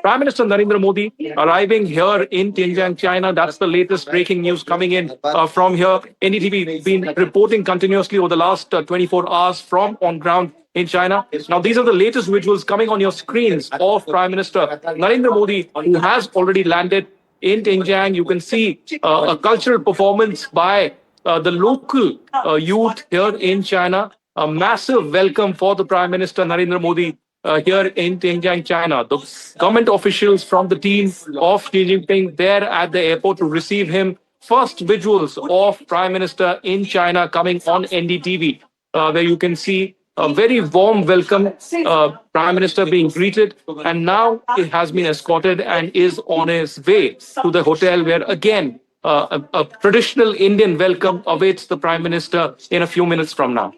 Prime Minister Narendra Modi arriving here in Tianjin, China. That's the latest breaking news coming in from here. NDTV been reporting continuously over the last 24 hours from on ground in China. Now, these are the latest visuals coming on your screens of Prime Minister Narendra Modi, who has already landed in Tianjin. You can see a cultural performance by the local youth here in China. A massive welcome for the Prime Minister Narendra Modi here in Tianjin, China. The government officials from the team of Xi Jinping there at the airport to receive him. First visuals of Prime Minister in China coming on NDTV, where you can see a very warm welcome, Prime Minister being greeted, and now it has been escorted and is on his way to the hotel where again a traditional Indian welcome awaits the Prime Minister in a few minutes from now.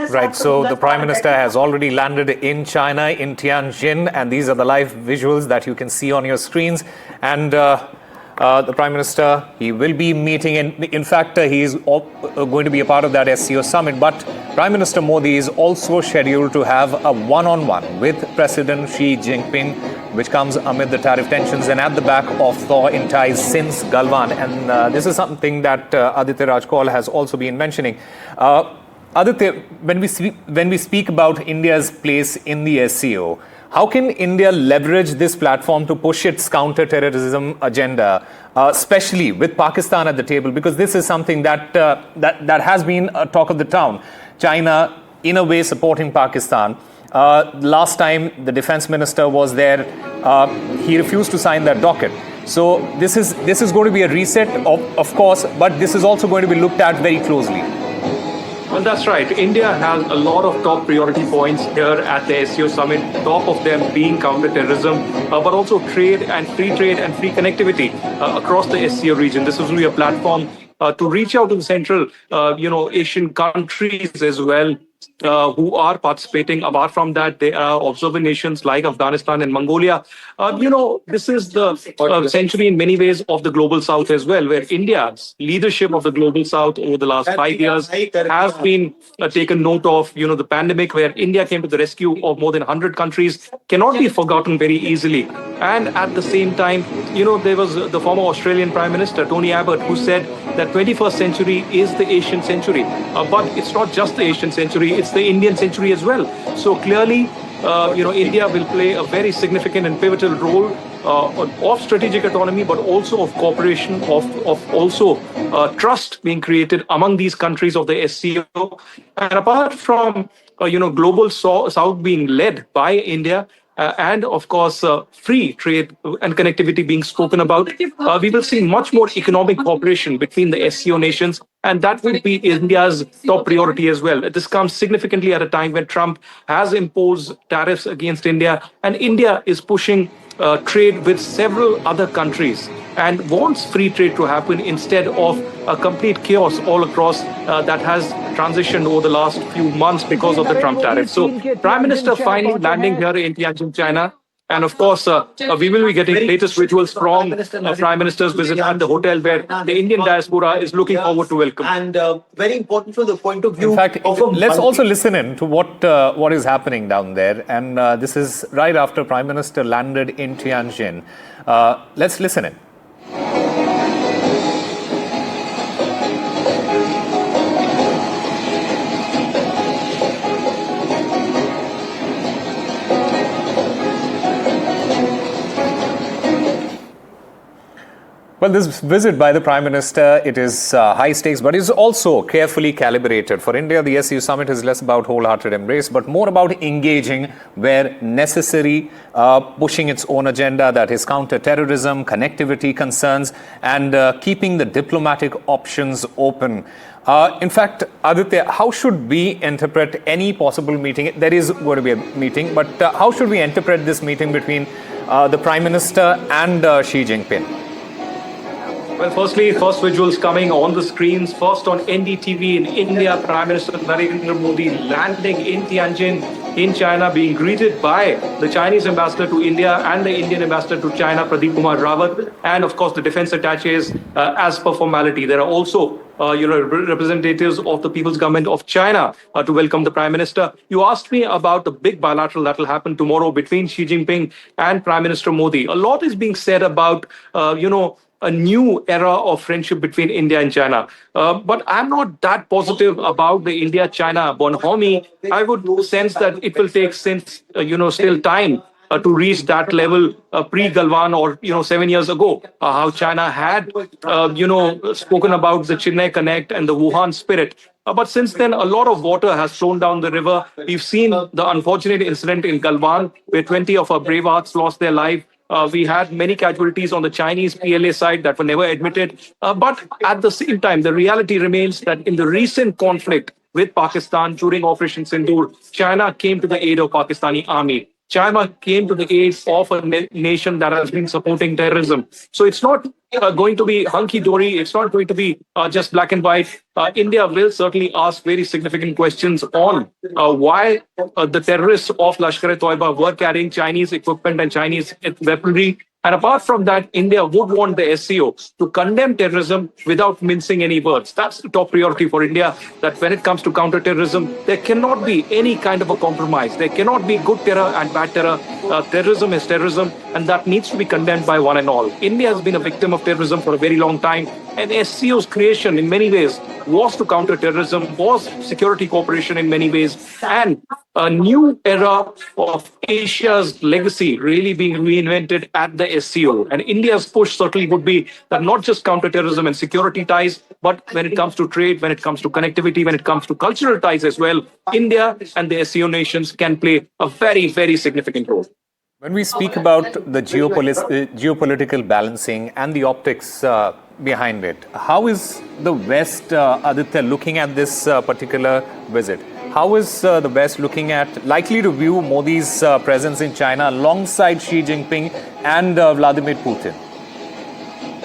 Right, so the Prime Minister has already landed in China, in Tianjin, and these are the live visuals that you can see on your screens. And the Prime Minister, he will be meeting, in fact, he is going to be a part of that SCO summit, but Prime Minister Modi is also scheduled to have a one-on-one with President Xi Jinping, which comes amid the tariff tensions and at the back of thaw-in ties since Galwan. And this is something that Aditya Rajkol has also been mentioning. Aditya, when we speak about India's place in the SCO, how can India leverage this platform to push its counter-terrorism agenda, especially with Pakistan at the table? Because this is something that has been a talk of the town. China, in a way, supporting Pakistan. Last time the defense minister was there, he refused to sign that docket. So this is going to be a reset, of course, but this is also going to be looked at very closely. Well, that's right. India has a lot of top priority points here at the SCO summit, top of them being counterterrorism, but also trade and free connectivity across the SCO region. This is really a platform to reach out to the central, Asian countries as well, who are participating. Apart from that, there are observing nations like Afghanistan and Mongolia. This is the century in many ways of the global south as well, where India's leadership of the global south over the last 5 years has been taken note of. The pandemic, where India came to the rescue of more than 100 countries, cannot be forgotten very easily. And at the same time, there was the former Australian Prime Minister, Tony Abbott, who said that 21st century is the Asian century. But it's not just the Asian century, it's the Indian century as well. So clearly, India will play a very significant and pivotal role of strategic autonomy, but also of cooperation, of also trust being created among these countries of the SCO. And apart from, global south being led by India, and of course, free trade and connectivity being spoken about, we will see much more economic cooperation between the SCO nations, and that will be India's top priority as well. This comes significantly at a time when Trump has imposed tariffs against India, and India is pushing trade with several other countries and wants free trade to happen instead of a complete chaos all across that has transitioned over the last few months because of the Trump tariffs. So Prime Minister finally landing here in Tianjin, China. And of course, we will be getting latest visuals from Prime Minister's visit at the hotel, where the Indian diaspora is looking forward to welcome. And very important from the point of view. In fact, let's also listen in to what is happening down there. And this is right after Prime Minister landed in Tianjin. Let's listen in. Well, this visit by the Prime Minister, it is high stakes, but is also carefully calibrated. For India, the SCO summit is less about wholehearted embrace, but more about engaging where necessary, pushing its own agenda, that is counter-terrorism, connectivity concerns, and keeping the diplomatic options open. In fact, Aditya, how should we interpret any possible meeting? There is going to be a meeting, but how should we interpret this meeting between the Prime Minister and Xi Jinping? Well, firstly, first visuals coming on the screens. First on NDTV in India, Prime Minister Narendra Modi landing in Tianjin in China, being greeted by the Chinese ambassador to India and the Indian ambassador to China, Pradeep Kumar Rawat, and of course the defense attaches as per formality. There are also representatives of the People's Government of China to welcome the Prime Minister. You asked me about the big bilateral that will happen tomorrow between Xi Jinping and Prime Minister Modi. A lot is being said about, a new era of friendship between India and China. But I'm not that positive about the India-China bonhomie. I would sense that it will take still time to reach that level pre-Galwan or 7 years ago. How China had spoken about the Chennai Connect and the Wuhan spirit. But since then, a lot of water has flown down the river. We've seen the unfortunate incident in Galwan, where 20 of our brave hearts lost their life. We had many casualties on the Chinese PLA side that were never admitted. But at the same time, the reality remains that in the recent conflict with Pakistan during Operation Sindoor, China came to the aid of Pakistani army. China came to the aid of a nation that has been supporting terrorism. So it's not going to be hunky-dory. It's not going to be just black and white. India will certainly ask very significant questions on why the terrorists of Lashkar-e-Toiba were carrying Chinese equipment and Chinese weaponry. And apart from that, India would want the SCO to condemn terrorism without mincing any words. That's the top priority for India, that when it comes to counterterrorism, there cannot be any kind of a compromise. There cannot be good terror and bad terror. Terrorism is terrorism, and that needs to be condemned by one and all. India has been a victim of terrorism for a very long time, and SCO's creation in many ways was to counter terrorism, was security cooperation in many ways, and a new era of Asia's legacy really being reinvented at the SCO. And India's push certainly would be that not just counterterrorism and security ties, but when it comes to trade, when it comes to connectivity, when it comes to cultural ties as well, India and the SCO nations can play a very, very significant role. When we speak about the geopolitical balancing and the optics behind it, how is the West, Aditya, looking at this particular visit? How is the West likely to view Modi's presence in China alongside Xi Jinping and Vladimir Putin?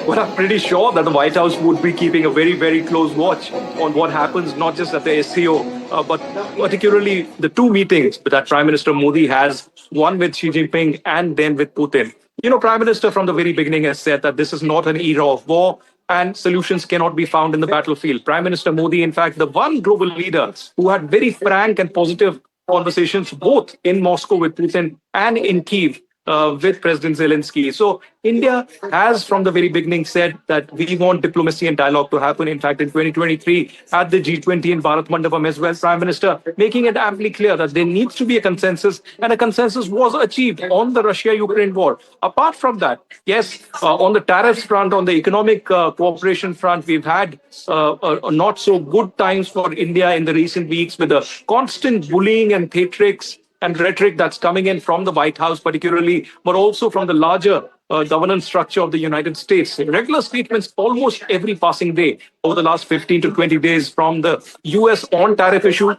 Well, I'm pretty sure that the White House would be keeping a very, very close watch on what happens, not just at the SCO, but particularly the two meetings that Prime Minister Modi has, one with Xi Jinping and then with Putin. Prime Minister from the very beginning has said that this is not an era of war and solutions cannot be found in the battlefield. Prime Minister Modi, in fact, the one global leader who had very frank and positive conversations both in Moscow with Putin and in Kyiv with President Zelensky. So India has from the very beginning said that we want diplomacy and dialogue to happen. In fact, in 2023, at the G20 in Bharat Mandapam as well, Prime Minister making it amply clear that there needs to be a consensus, and a consensus was achieved on the Russia-Ukraine war. Apart from that, yes, on the tariffs front, on the economic cooperation front, we've had not so good times for India in the recent weeks with the constant bullying and theatrics and rhetoric that's coming in from the White House particularly, but also from the larger governance structure of the United States. Regular statements almost every passing day over the last 15 to 20 days from the US on tariff issue,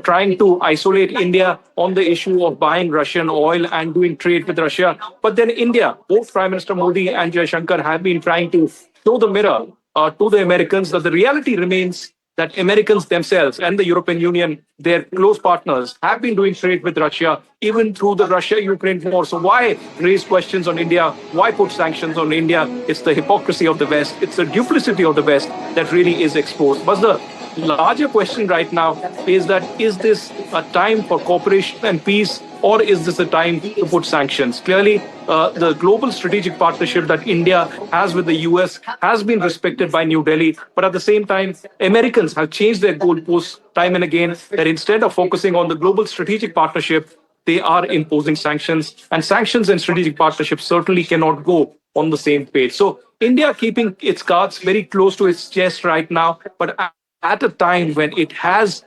trying to isolate India on the issue of buying Russian oil and doing trade with Russia. But then India, both Prime Minister Modi and Jaishankar have been trying to show the mirror to the Americans that the reality remains that Americans themselves and the European Union, their close partners, have been doing trade with Russia, even through the Russia-Ukraine war. So why raise questions on India? Why put sanctions on India? It's the hypocrisy of the West. It's the duplicity of the West that really is exposed. But the larger question right now is this a time for cooperation and peace, or is this a time to put sanctions? Clearly, the global strategic partnership that India has with the US has been respected by New Delhi. But at the same time, Americans have changed their goalposts time and again, that instead of focusing on the global strategic partnership, they are imposing sanctions. And sanctions and strategic partnerships certainly cannot go on the same page. So India keeping its cards very close to its chest right now, but at a time when it has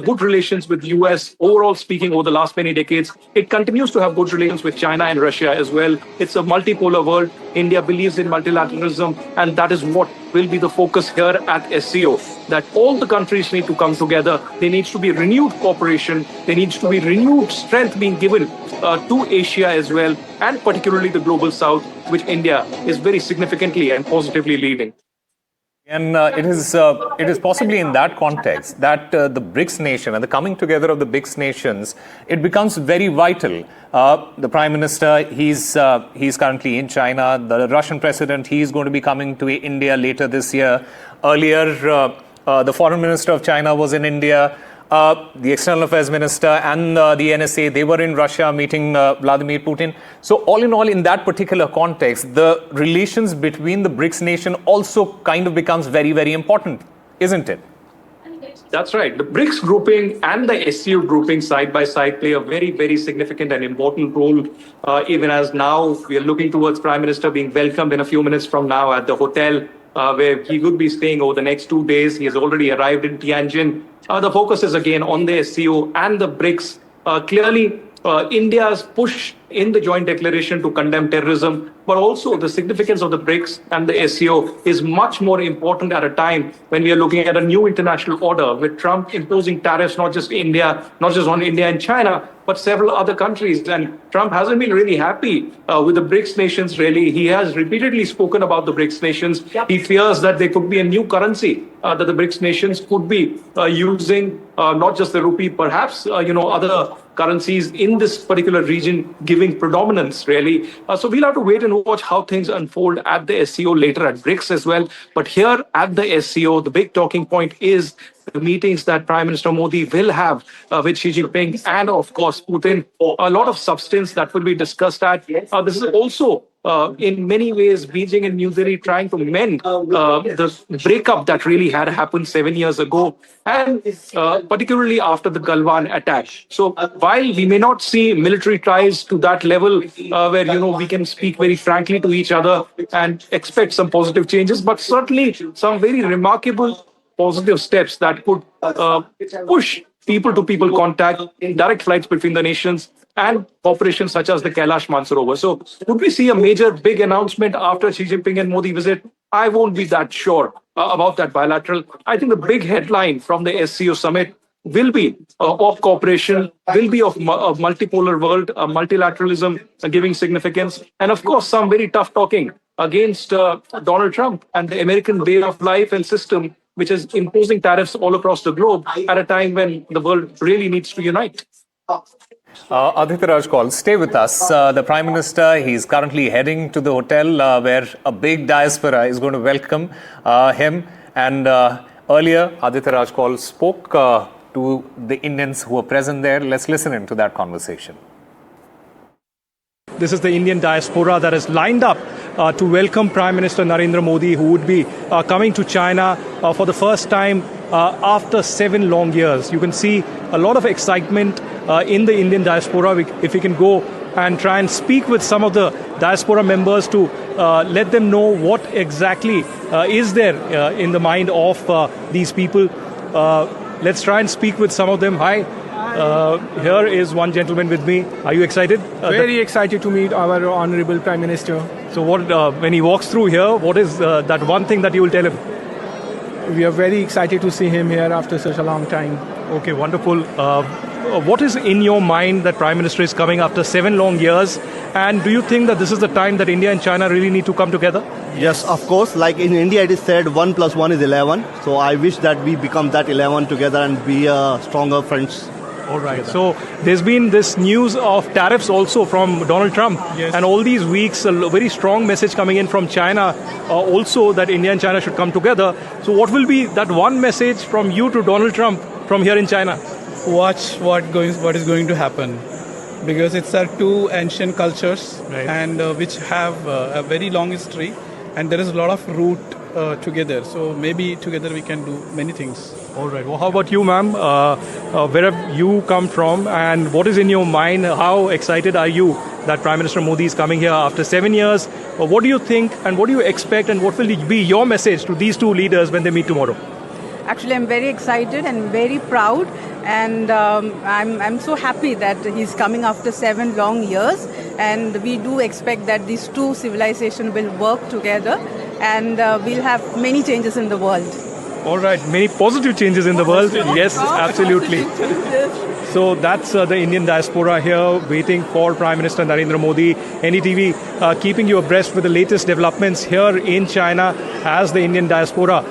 good relations with the US, overall speaking, over the last many decades. It continues to have good relations with China and Russia as well. It's a multipolar world. India believes in multilateralism, and that is what will be the focus here at SCO, that all the countries need to come together. There needs to be renewed cooperation. There needs to be renewed strength being given to Asia as well, and particularly the global South, which India is very significantly and positively leading. And it is possibly in that context that the BRICS nation and the coming together of the BRICS nations, it becomes very vital. The Prime Minister, he's currently in China. The Russian President, he's going to be coming to India later this year. Earlier, the Foreign Minister of China was in India. The External Affairs Minister and the NSA, they were in Russia meeting Vladimir Putin. So all in all, in that particular context, the relations between the BRICS nation also kind of becomes very, very important, isn't it? That's right. The BRICS grouping and the SCO grouping side by side play a very, very significant and important role, even as now we are looking towards Prime Minister being welcomed in a few minutes from now at the hotel where he would be staying over the next 2 days. He has already arrived in Tianjin. The focus is again on the SCO and the BRICS. Clearly, India's push in the joint declaration to condemn terrorism, but also the significance of the BRICS and the SCO is much more important at a time when we are looking at a new international order with Trump imposing tariffs, not just on India and China, but several other countries. And Trump hasn't been really happy with the BRICS nations, really. He has repeatedly spoken about the BRICS nations. He fears that there could be a new currency that the BRICS nations could be using, not just the rupee, perhaps, other currencies in this particular region giving predominance, really. So we'll have to wait and watch how things unfold at the SCO, later at BRICS as well. But here at the SCO, the big talking point is the meetings that Prime Minister Modi will have with Xi Jinping and, of course, Putin. A lot of substance that will be discussed at. This is also in many ways, Beijing and New Delhi trying to mend the breakup that really had happened 7 years ago, and particularly after the Galwan attack. So while we may not see military ties to that level where, we can speak very frankly to each other and expect some positive changes, but certainly some very remarkable positive steps that could push people-to-people contact, direct flights between the nations, and operations such as the Kailash Mansarovar. So would we see a major big announcement after Xi Jinping and Modi visit? I won't be that sure about that bilateral. I think the big headline from the SCO summit will be of cooperation, will be of multipolar world, multilateralism giving significance, and of course some very tough talking against Donald Trump and the American way of life and system, which is imposing tariffs all across the globe at a time when the world really needs to unite. Aditya Raj Kaul, stay with us. The Prime Minister, he's currently heading to the hotel where a big diaspora is going to welcome him. And earlier, Aditya Raj Kaul spoke to the Indians who were present there. Let's listen into that conversation. This is the Indian diaspora that is lined up to welcome Prime Minister Narendra Modi, who would be coming to China for the first time after 7 long years. You can see a lot of excitement in the Indian diaspora. If we can go and try and speak with some of the diaspora members to let them know what exactly is there in the mind of these people. Let's try and speak with some of them. Hi. Here is one gentleman with me. Are you excited? Very excited to meet our Honorable Prime Minister. So what, when he walks through here, what is that one thing that you will tell him? We are very excited to see him here after such a long time. Okay, wonderful. What is in your mind that Prime Minister is coming after 7 long years? And do you think that this is the time that India and China really need to come together? Yes, of course. Like in India, it is said 1 + 1 is 11. So I wish that we become that 11 together and be stronger friends. All right. So there's been this news of tariffs also from Donald Trump. Yes. And all these weeks, a very strong message coming in from China also that India and China should come together. So what will be that one message from you to Donald Trump from here in China? Watch what is going to happen, because it's our two ancient cultures, Right. and which have a very long history, and there is a lot of root together. So maybe together we can do many things. All right. Well, how about you, ma'am? Where have you come from, and what is in your mind? How excited are you that Prime Minister Modi is coming here after 7 years? What do you think, and what do you expect, and what will be your message to these two leaders when they meet tomorrow? Actually, I'm very excited and very proud, and I'm so happy that he's coming after 7 long years, and we do expect that these two civilizations will work together, and we'll have many changes in the world. All right, many positive changes in the world. Yes, absolutely. So that's the Indian diaspora here waiting for Prime Minister Narendra Modi. NDTV keeping you abreast with the latest developments here in China as the Indian diaspora,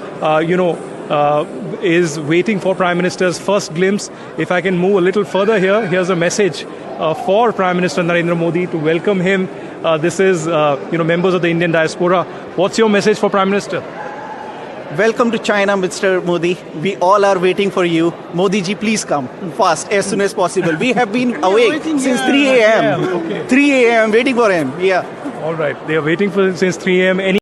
is waiting for Prime Minister's first glimpse. If I can move a little further here, here's a message for Prime Minister Narendra Modi to welcome him. This is, members of the Indian diaspora. What's your message for Prime Minister? Welcome to China, Mr. Modi. We all are waiting for you. Modi ji, please come fast, as soon as possible. We have been awake since 3 a.m. Okay. 3 a.m. waiting for him. Yeah. All right, they are waiting for since 3 a.m.